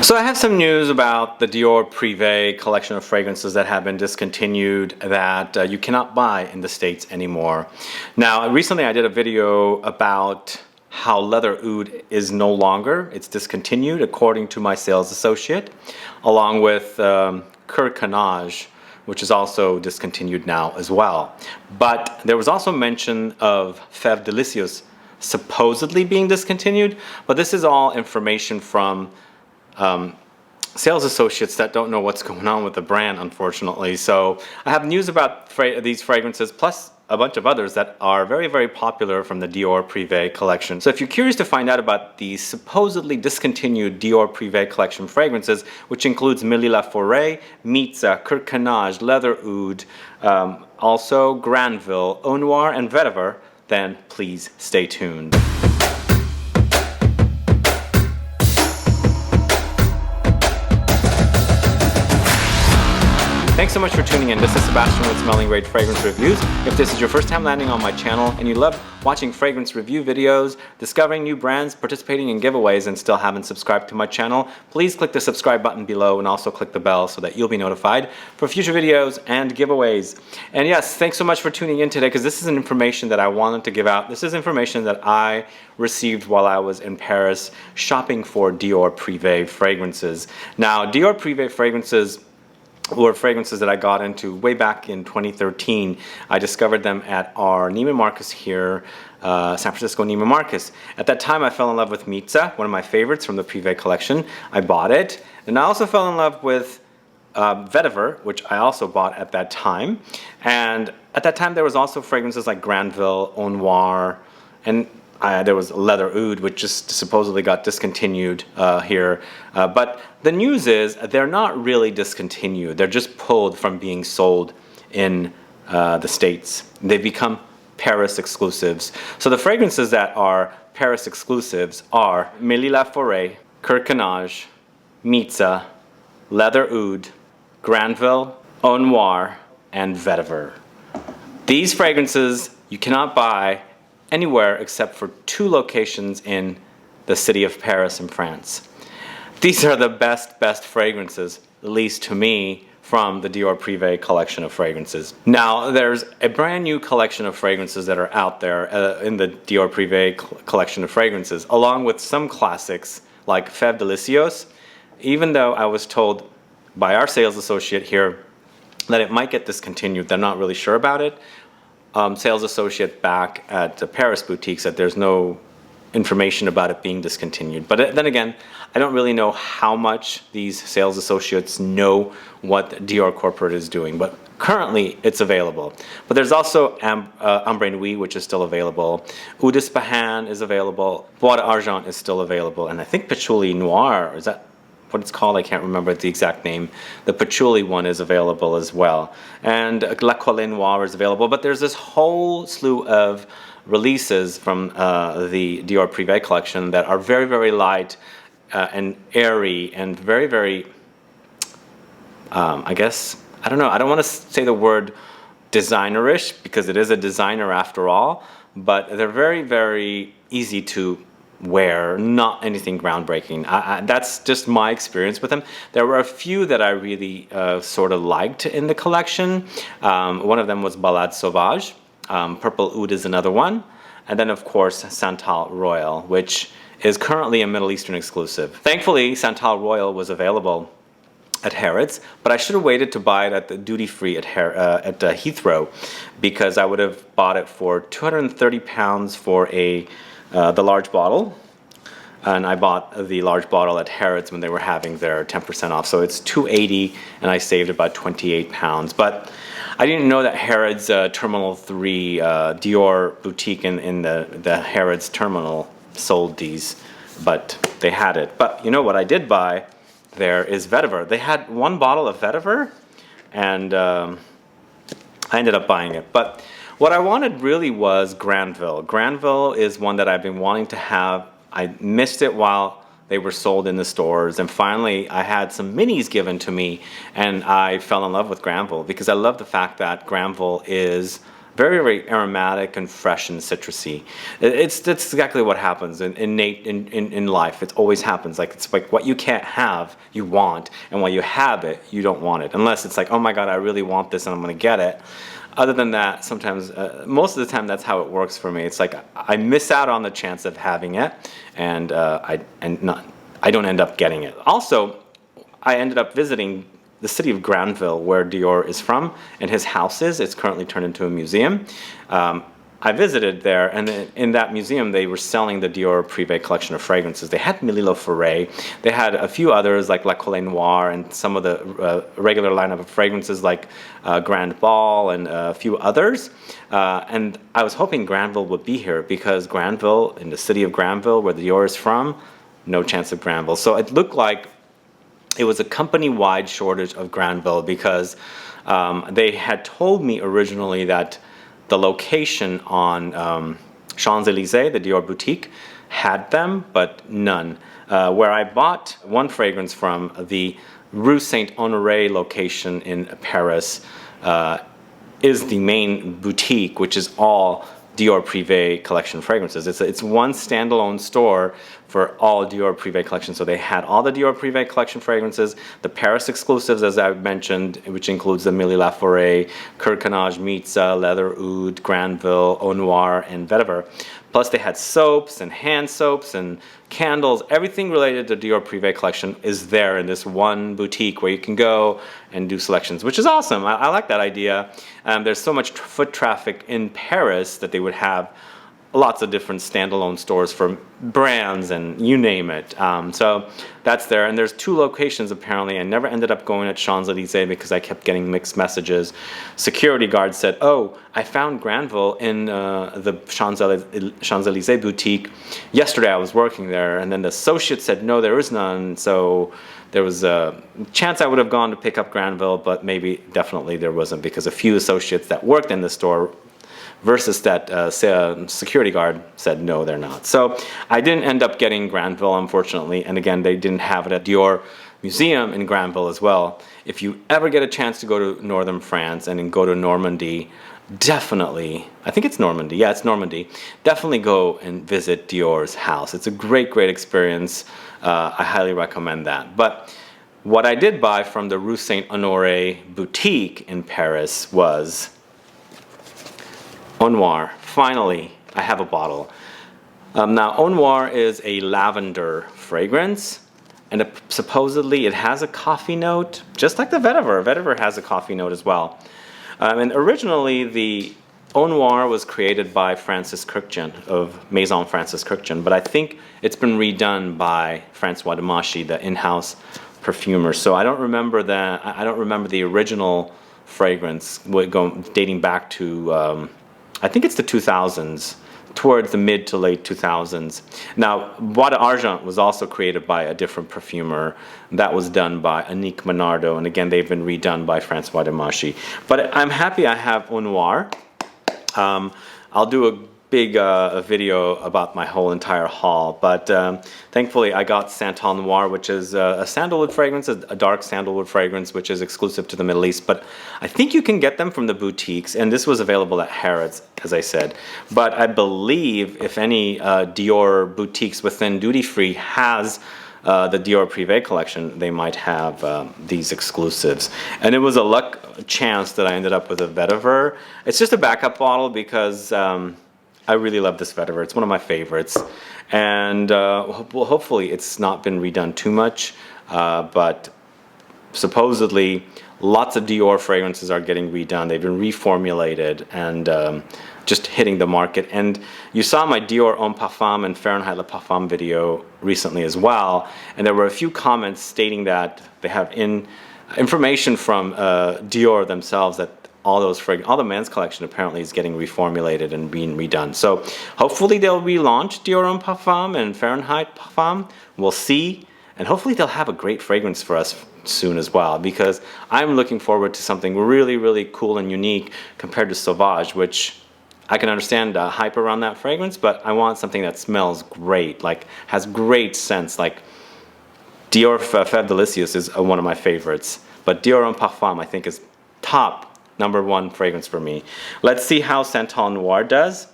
So I have some news about the Dior Privé collection of fragrances that have been discontinued that you cannot buy in the States anymore. Now, recently I did a video about how leather oud is no longer, it's discontinued according to my sales associate, along with Cuir Cannage, which is also discontinued now as well. But there was also mention of Fève Délicieuse supposedly being discontinued, but this is all information from sales associates that don't know what's going on with the brand, unfortunately. So I have news about these fragrances plus a bunch of others that are very, very popular from the Dior Privé collection. So if you're curious to find out about the supposedly discontinued Dior Privé collection fragrances, which includes Milly-La-Foret, Mitzah, Cuir Cannage, Leather Oud, also Granville, Eau Noire, and Vetiver, then please stay tuned. Thanks so much for tuning in. This is Sebastian with Smelling Great Fragrance Reviews. If this is your first time landing on my channel and you love watching fragrance review videos, discovering new brands, participating in giveaways, and still haven't subscribed to my channel, please click the subscribe button below and also click the bell so that you'll be notified for future videos and giveaways. And yes, thanks so much for tuning in today because this is information that I wanted to give out. This is information that I received while I was in Paris shopping for Dior Privé fragrances. Now, Dior Privé fragrances were fragrances that I got into way back in 2013. I discovered them at our Neiman Marcus here, San Francisco Neiman Marcus. At that time I fell in love with Mitzah, one of my favorites from the Privé collection. I bought it. And I also fell in love with Vetiver, which I also bought at that time. And at that time there was also fragrances like Granville, Eau Noire, and there was Leather Oud, which just supposedly got discontinued here. But the news is they're not really discontinued. They're just pulled from being sold in the States. They've become Paris exclusives. So the fragrances that are Paris exclusives are Milly-La-Foret, Cuir Cannage, Mitzah, Leather Oud, Granville, Eau Noire, and Vetiver. These fragrances you cannot buy anywhere except for 2 locations in the city of Paris in France. These are the best fragrances, at least to me, from the Dior Privé collection of fragrances. Now, there's a brand new collection of fragrances that are out there in the Dior Privé collection of fragrances, along with some classics like Fève Délicieuse, even though I was told by our sales associate here that it might get discontinued. They're not really sure about it. Sales associate back at the Paris boutique said there's no information about it being discontinued. But then again, I don't really know how much these sales associates know what Dior Corporate is doing, but currently it's available. But there's also Ambre Nuit, which is still available. Eau d'Ispahan is available. Bois d'Argent is still available. And I think Patchouli Noir, is that what it's called? I can't remember the exact name. The patchouli one is available as well. And La Collée Noire is available. But there's this whole slew of releases from the Dior Privé collection that are very, very light and airy and very, very, I guess, I don't know. I don't want to say the word designerish because it is a designer after all. But they're very, very easy to wear, not anything groundbreaking. That's just my experience with them. There were a few that I really sort of liked in the collection. One of them was Balade Sauvage. Purple Oud is another one. And then, of course, Santal Royal, which is currently a Middle Eastern exclusive. Thankfully, Santal Royal was available at Harrods, but I should have waited to buy it at the duty-free at Heathrow because I would have bought it for £230 for the large bottle, and I bought the large bottle at Harrods when they were having their 10% off. So it's $280, and I saved about £28. But I didn't know that Harrods Terminal 3 Dior boutique in the Harrods terminal sold these, but they had it. But you know what I did buy there is Vetiver. They had one bottle of Vetiver, and I ended up buying it. But what I wanted really was Granville. Granville is one that I've been wanting to have. I missed it while they were sold in the stores, and finally I had some minis given to me and I fell in love with Granville because I love the fact that Granville is very, very aromatic and fresh and citrusy. That's exactly what happens in life. It always happens. Like, it's like what you can't have, you want, and when you have it, you don't want it. Unless it's like, oh my God, I really want this and I'm gonna get it. Other than that, sometimes, most of the time, that's how it works for me. It's like I miss out on the chance of having it, and I don't end up getting it. Also, I ended up visiting the city of Granville, where Dior is from, and his house is. It's currently turned into a museum. I visited there, and in that museum, they were selling the Dior Privé collection of fragrances. They had Milly-La-Foret. They had a few others, like La Eau Noire, and some of the regular lineup of fragrances, like Granville and a few others. And I was hoping Granville would be here, because Granville, in the city of Granville, where Dior is from, no chance of Granville. So it looked like it was a company-wide shortage of Granville, because they had told me originally that the location on Champs-Élysées, the Dior boutique, had them, but none. Where I bought one fragrance from, the Rue Saint-Honore location in Paris, is the main boutique, which is all Dior Privé collection fragrances. It's one standalone store for all Dior Privé collection. So they had all the Dior Privé collection fragrances, the Paris exclusives, as I mentioned, which includes the Milly-La-Foret, Cuir Cannage, Mitzah, Leather Oud, Granville, Eau Noire, and Vetiver. Plus they had soaps and hand soaps and candles. Everything related to Dior Privé collection is there in this one boutique where you can go and do selections, which is awesome. I like that idea. There's so much foot traffic in Paris that they would have lots of different standalone stores for brands and you name it. So that's there. And there's 2 locations apparently. I never ended up going at Champs-Élysées because I kept getting mixed messages. Security guard said, oh, I found Granville in the Champs-Élysées boutique. Yesterday I was working there. And then the associate said, no, there is none. So there was a chance I would have gone to pick up Granville, but definitely there wasn't, because a few associates that worked in the store versus that security guard said, no, they're not. So I didn't end up getting Granville, unfortunately. And again, they didn't have it at Dior Museum in Granville as well. If you ever get a chance to go to northern France and then go to Normandy, definitely, I think it's Normandy. Yeah, it's Normandy. Definitely go and visit Dior's house. It's a great, great experience. I highly recommend that. But what I did buy from the Rue Saint-Honore boutique in Paris was Eau Noire. Finally, I have a bottle. Now, Eau Noire is a lavender fragrance, and supposedly it has a coffee note, just like the Vetiver. Vetiver has a coffee note as well. And originally, the Eau Noire was created by Francis Kurkdjian of Maison Francis Kurkdjian, but I think it's been redone by Francois Demachi, the in-house perfumer. So I don't remember that. I don't remember the original fragrance dating back to I think it's the 2000s, towards the mid to late 2000s. Now, Bois d'Argent was also created by a different perfumer. That was done by Annick Menardo, and again, they've been redone by Francois Demachi. But I'm happy I have Eau Noire. I'll do a big video about my whole entire haul, but thankfully I got Santal Noir, which is a sandalwood fragrance, a dark sandalwood fragrance, which is exclusive to the Middle East, but I think you can get them from the boutiques, and this was available at Harrods, as I said. But I believe if any Dior boutiques within duty free has the Dior Privé collection, they might have these exclusives. And it was a chance that I ended up with a Vetiver. It's just a backup bottle because I really love this Vetiver. It's one of my favorites. And well, hopefully it's not been redone too much, but supposedly lots of Dior fragrances are getting redone. They've been reformulated and just hitting the market. And you saw my Dior Homme Parfum and Fahrenheit Le Parfum video recently as well. And there were a few comments stating that they have information from Dior themselves that all the men's collection apparently is getting reformulated and being redone. So hopefully they'll relaunch Dior Homme Parfum and Fahrenheit Parfum. We'll see. And hopefully they'll have a great fragrance for us soon as well, because I'm looking forward to something really, really cool and unique compared to Sauvage, which I can understand the hype around that fragrance, but I want something that smells great, like has great scents. Like Dior Fève Délicieuse is one of my favorites, but Dior Homme Parfum I think is top #1 fragrance for me. Let's see how Eau Noire does.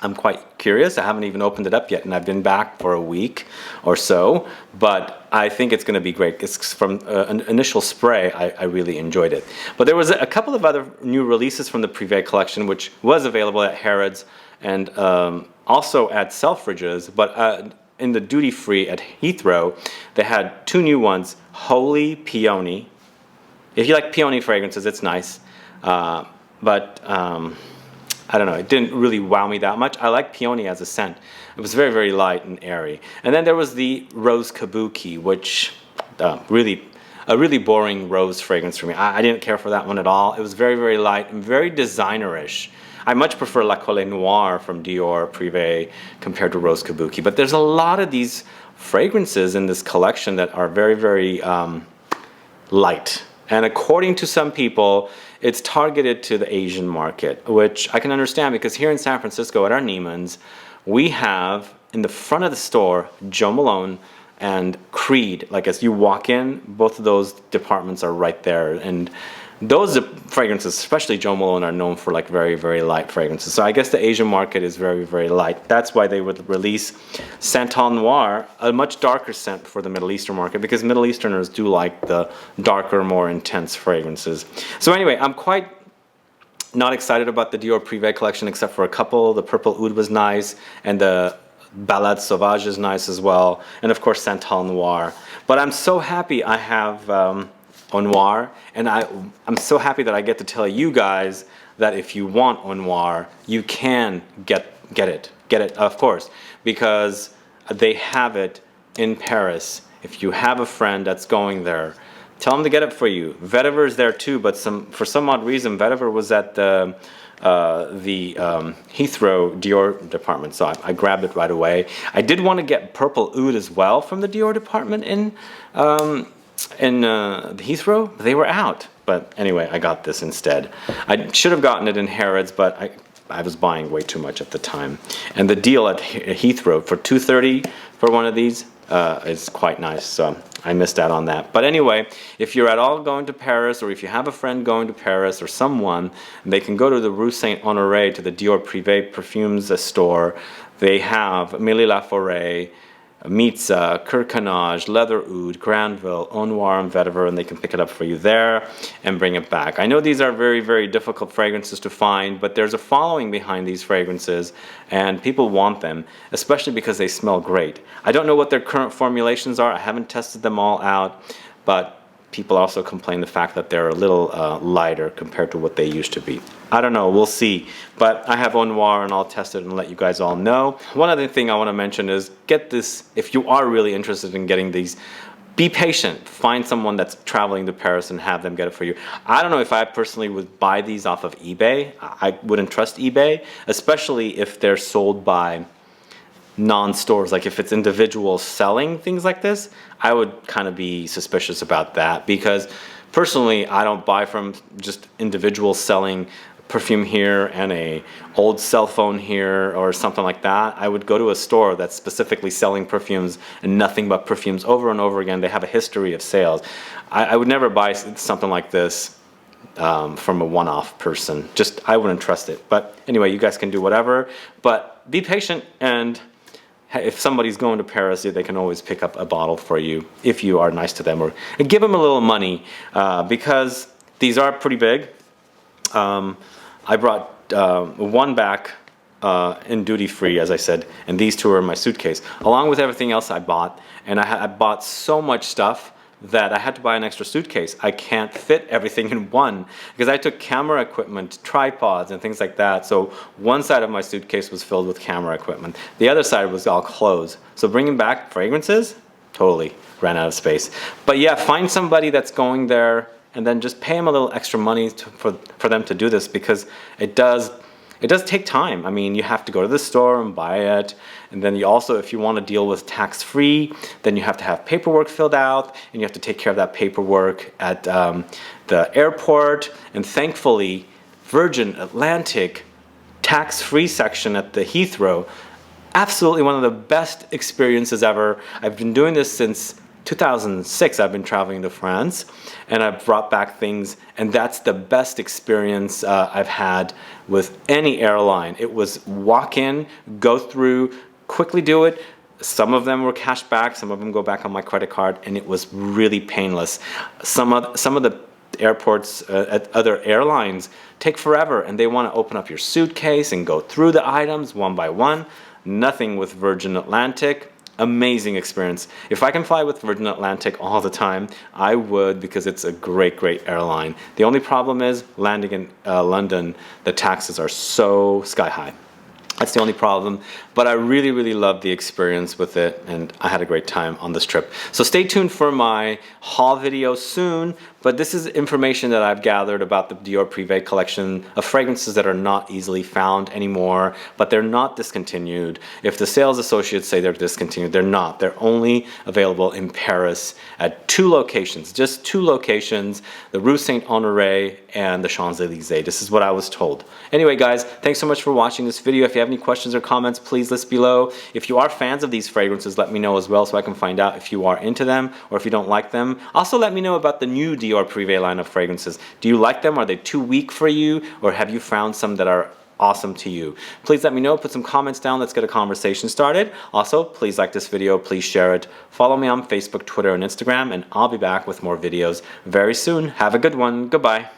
I'm quite curious. I haven't even opened it up yet, and I've been back for a week or so, but I think it's going to be great. It's from an initial spray, I really enjoyed it. But there was a couple of other new releases from the Privé collection, which was available at Harrods and also at Selfridges, but in the duty-free at Heathrow, they had 2 new ones, Holy Peony. If you like peony fragrances, it's nice, but I don't know, it didn't really wow me that much. I like peony as a scent. It was very, very light and airy. And then there was the Rose Kabuki, which a really boring rose fragrance for me. I didn't care for that one at all. It was very, very light and very designer-ish. I much prefer La Colle Noire from Dior Privé compared to Rose Kabuki. But there's a lot of these fragrances in this collection that are very, very light. And according to some people, it's targeted to the Asian market, which I can understand because here in San Francisco at our Neiman's, we have in the front of the store Jo Malone and Creed. Like as you walk in, both of those departments are right there. And those fragrances, especially Jo Malone, are known for like very, very light fragrances. So I guess the Asian market is very, very light. That's why they would release Eau Noire, a much darker scent for the Middle Eastern market, because Middle Easterners do like the darker, more intense fragrances. So anyway, I'm quite not excited about the Dior Privé collection except for a couple. The Purple Oud was nice, and the Balade Sauvage is nice as well, and of course Eau Noire. But I'm so happy I have Eau Noire, and I'm so happy that I get to tell you guys that if you want Eau Noire, you can get it, of course, because they have it in Paris. If you have a friend that's going there, tell them to get it for you. Vetiver is there too, but for some odd reason, Vetiver was at the Heathrow Dior department, so I grabbed it right away. I did want to get Purple Oud as well from the Dior department in the Heathrow, but they were out. But anyway, I got this instead. I should have gotten it in Harrods, but I was buying way too much at the time. And the deal at Heathrow for $2.30 for one of these is quite nice, so I missed out on that. But anyway, if you're at all going to Paris, or if you have a friend going to Paris or someone, they can go to the Rue Saint-Honore to the Dior Privé Perfumes store. They have Milly-La-Foret, Mitzah, Cuir Cannage, Leather Oud, Granville, Eau Noire, and Vetiver, and they can pick it up for you there and bring it back. I know these are very, very difficult fragrances to find, but there's a following behind these fragrances, and people want them, especially because they smell great. I don't know what their current formulations are. I haven't tested them all out, but people also complain the fact that they're a little lighter compared to what they used to be. I don't know, we'll see. But I have Eau Noire and I'll test it and let you guys all know. One other thing I want to mention is get this, if you are really interested in getting these, be patient. Find someone that's traveling to Paris and have them get it for you. I don't know if I personally would buy these off of eBay. I wouldn't trust eBay, especially if they're sold by non-stores. Like if it's individuals selling things like this, I would kind of be suspicious about that, because personally I don't buy from just individuals selling perfume here and a old cell phone here or something like that. I would go to a store that's specifically selling perfumes and nothing but perfumes over and over again. They have a history of sales. I would never buy something like this from a one-off person. Just, I wouldn't trust it. But anyway, you guys can do whatever, but be patient, and if somebody's going to Paris, they can always pick up a bottle for you if you are nice to them, or give them a little money, because these are pretty big. I brought one back in duty free, as I said, and these two are in my suitcase, along with everything else I bought. And I bought so much stuff that I had to buy an extra suitcase. I can't fit everything in one, because I took camera equipment, tripods, and things like that. So one side of my suitcase was filled with camera equipment. The other side was all clothes. So bringing back fragrances, totally ran out of space. But yeah, find somebody that's going there, and then just pay them a little extra money for them to do this, because it does take time. I mean, you have to go to the store and buy it, and then you also, if you want to deal with tax-free, then you have to have paperwork filled out, and you have to take care of that paperwork at the airport. And thankfully, Virgin Atlantic tax-free section at the Heathrow, absolutely one of the best experiences ever. I've been doing this since 2006 I've been traveling to France, and I've brought back things, and that's the best experience I've had with any airline. It was walk in, go through, quickly do it. Some of them were cash back, some of them go back on my credit card, and it was really painless. Some of the airports at other airlines take forever, and they want to open up your suitcase and go through the items one by one. Nothing with Virgin Atlantic. Amazing experience. If I can fly with Virgin Atlantic all the time, I would, because it's a great, great airline. The only problem is landing in London, the taxes are so sky high. That's the only problem, but I really, really loved the experience with it, and I had a great time on this trip. So stay tuned for my haul video soon, but this is information that I've gathered about the Dior Privé collection of fragrances that are not easily found anymore, but they're not discontinued. If the sales associates say they're discontinued, they're not. They're only available in Paris at 2 locations, just 2 locations, the Rue Saint-Honore and the Champs-Élysées. This is what I was told. Anyway, guys, thanks so much for watching this video. If you have any questions or comments, please list below. If you are fans of these fragrances, let me know as well so I can find out if you are into them or if you don't like them. Also, let me know about the new Dior Privé line of fragrances. Do you like them? Are they too weak for you? Or have you found some that are awesome to you? Please let me know. Put some comments down. Let's get a conversation started. Also, please like this video. Please share it. Follow me on Facebook, Twitter, and Instagram, and I'll be back with more videos very soon. Have a good one. Goodbye.